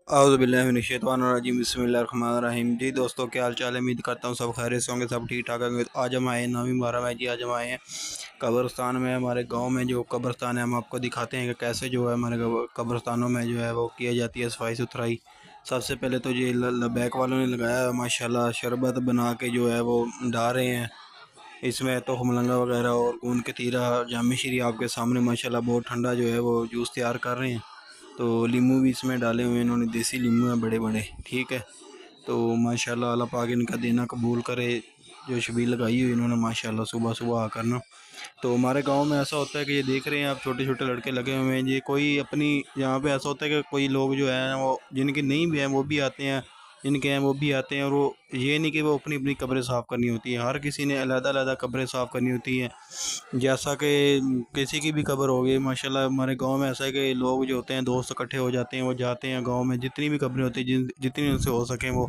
औज़ुबिल्लाहिमिनश्शैतानिर्रजीम बिस्मिल्लाहिर्रहमानिर्रहीम। जी दोस्तों, क्या हाल चाल है? उम्मीद करता हूँ सब खैरियत से होंगे, सब ठीक ठाक होंगे। तो आज हम आए हैं नवीं बारह में जी। आज हम आए हैं कब्रस्तान में। हमारे गांव में जो कब्रस्तान है हम आपको दिखाते हैं कि कैसे जो है हमारे कब्रस्तानों में जो है वो किया जाती है सफाई सुथराई। सबसे पहले तो ये लबैक वालों ने लगाया है माशाल्लाह, शरबत बना के जो है वो डाल रहे हैं इसमें। तो हमलंगा वगैरह और गूंद के तीरा जामी श्री आपके सामने माशाल्लाह बहुत ठंडा जो है वो जूस तैयार कर रहे हैं। तो लीमू भी इसमें डाले हुए हैं इन्होंने, देसी लीमू हैं बड़े बड़े, ठीक है। तो माशाल्लाह अल्लाह पाक इनका देना कबूल करे। जो शबील लगाई हुई इन्होंने माशाल्लाह सुबह सुबह आकर ना। तो हमारे गांव में ऐसा होता है कि ये देख रहे हैं आप, छोटे छोटे लड़के लगे हुए हैं। ये कोई अपनी, यहाँ पे ऐसा होता है कि कोई लोग जो है वो जिनके नहीं भी हैं वो भी आते हैं, जिनके हैं वो भी आते हैं। और वो ये नहीं कि वो अपनी अपनी कब्रें साफ़ करनी होती है, हर किसी ने अलग अलग कब्रें साफ़ करनी होती हैं। जैसा कि किसी की भी कब्र हो गई माशाल्लाह, हमारे गांव में ऐसा है कि लोग जो होते हैं दोस्त इकट्ठे हो जाते हैं, वो जाते हैं गांव में जितनी भी कब्रें होती हैं जितनी उनसे हो सके वो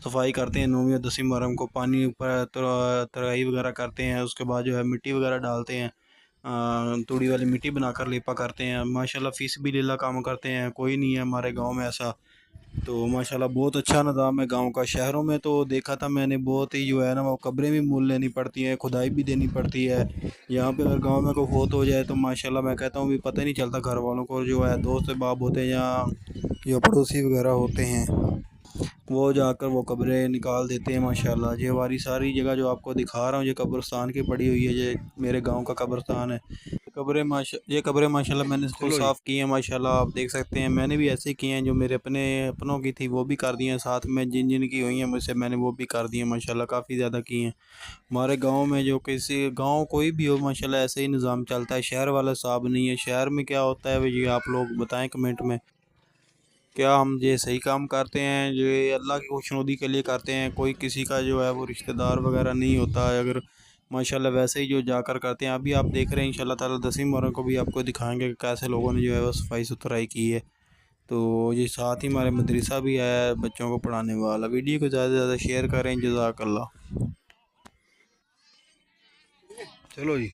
सफाई करते हैं। 9वीं और 10वीं मुहर्रम को पानी ऊपर तराई वगैरह करते हैं, उसके बाद जो है मिट्टी वगैरह डालते हैं। तूड़ी वाली मिट्टी बनाकर लेपा करते हैं माशाल्लाह, फीस भी लीला काम करते हैं। कोई नहीं है हमारे गांव में ऐसा। तो माशाल्लाह बहुत अच्छा निज़ाम है गांव का। शहरों में तो देखा था मैंने, बहुत ही जो है ना वो कब्रें भी मोल लेनी पड़ती हैं, खुदाई भी देनी पड़ती है। यहाँ पे अगर गांव में कोई फोत हो जाए तो माशाल्लाह मैं कहता हूँ भी पता ही नहीं चलता घर वालों को, जो है दोस्त बाप होते हैं या जो पड़ोसी वगैरह होते हैं वो जाकर वो कब्रें निकाल देते हैं माशाल्लाह। ये हमारी सारी जगह जो आपको दिखा रहा हूँ ये कब्रिस्तान की पड़ी हुई है, ये मेरे गांव का कब्रिस्तान है। ये कब्रें माशाल्लाह मैंने खुद चलो जी। साफ़ की हैं माशाल्लाह, आप देख सकते हैं। मैंने भी ऐसे की हैं, जो मेरे अपनों की थी वो भी कर दी हैं, साथ में जिन जिन की हुई हैं मुझसे मैंने वो भी कर दी हैं माशाल्लाह, काफ़ी ज़्यादा की हैं। हमारे गांव में जो किसी गांव कोई भी हो माशाल्लाह ऐसे ही निज़ाम चलता है। शहर वाला हिसाब नहीं है। शहर में क्या होता है ये आप लोग बताएं कमेंट में। क्या हम ये सही काम करते हैं, ये अल्लाह की खुशनुदी के लिए करते हैं? कोई किसी का जो है वो रिश्तेदार वगैरह नहीं होता है। अगर माशाल्लाह वैसे ही जो जाकर करते हैं, अभी आप देख रहे हैं इंशाल्लाह ताला 10वीं मुहर्रम को भी आपको दिखाएंगे कि कैसे लोगों ने जो है वो सफाई सुथराई की है। तो ये साथ ही हमारे मदरसा भी है बच्चों को पढ़ाने वाला। वीडियो को ज़्यादा से ज़्यादा शेयर करें, जज़ाकल्लाह। चलो जी।